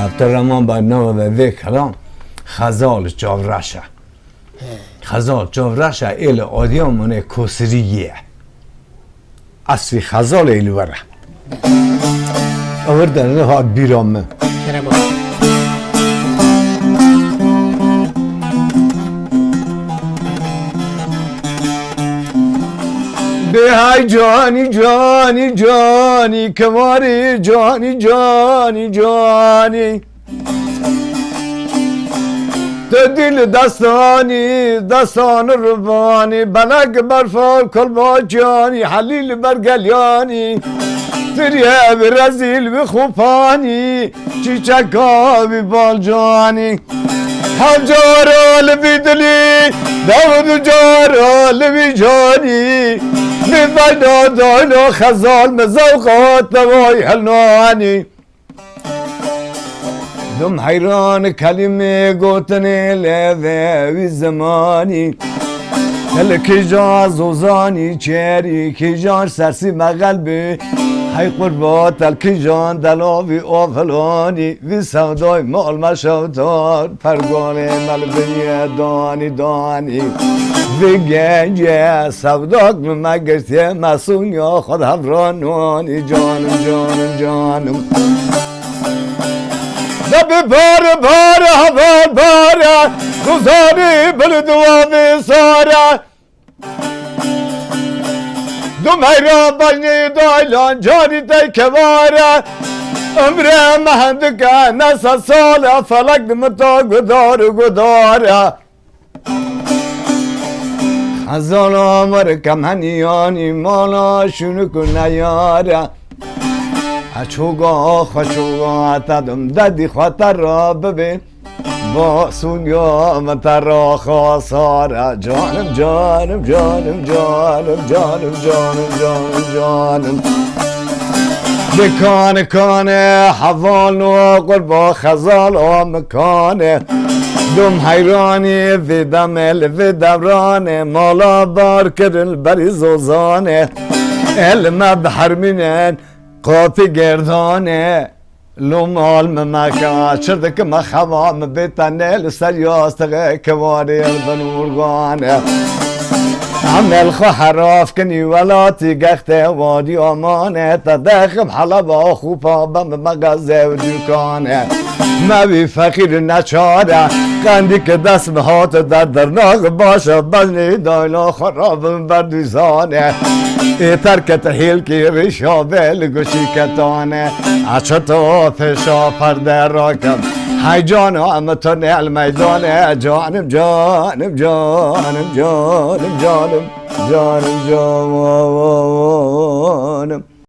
احترام با نو و وکرام خزال جاورشه خزال جاورشه ایل آدیامونه کسریه اصلی خزال ایل وره آوردن هاد بیرامه به های جانی جانی جانی کماری جانی جانی جانی تو دل دستانی دستان روانی بلک برفال کل با جانی حلیل برگلیانی تریه برزیل بخوپانی چیچکا بی بال جانی حجارا لبی دلی داود جارا لبی جانی بفیدا داینا خزال مزوقات نوای حلنانی دم حیران کلمه گوتنی لذه وی زمانی هل کجا زوزانی چری کجا سرسی مقلبی هی قربات الکجان دلاوی آفلانی وی سودای مال مشوتار پرگانه ملبنی دانی دانی وی گنجه سوداک مگرتی مسون یا خود هفرانانی جانم جانم جانم دبی بار بار هوال بار گزاری بلدوابی ساره دم هیرا بجنی دایلان جانی تی کباره امره مهندکه نسا ساله فلک دمتا گدار گداره خزال آمر کم هنیانی مالا شونو کنه یاره اچوگا خچوگا تدم ددی خاطر را ببین با سونیا مترا خاصاره جانم جانم جانم جانم جانم جانم جانم جانم بکان کانه حوال و قربا خزال و مکانه دم حیرانی وی دمل وی دورانه مالا بار کرل بری زوزانه علم بحرمینن قاطی گردانه لومال ممکا چردک مخوام بیتنه لسر یاستغه کواری البنورگانه عمل خو حراف کنی ولاتی گخت وادی آمانه تدخم حلبا خوبا بم مغازه و دوکانه مبی فقیر نچاره قندی که دست به هات درناق باشه بزنی دایلا خراب بردوزانه ای ترکت حیل که ریشابل گوشی کتانه اچتو فشا پرده راکم های جانم تو نیل میدانه جانم جانم جانم جانم جانم جانم جانم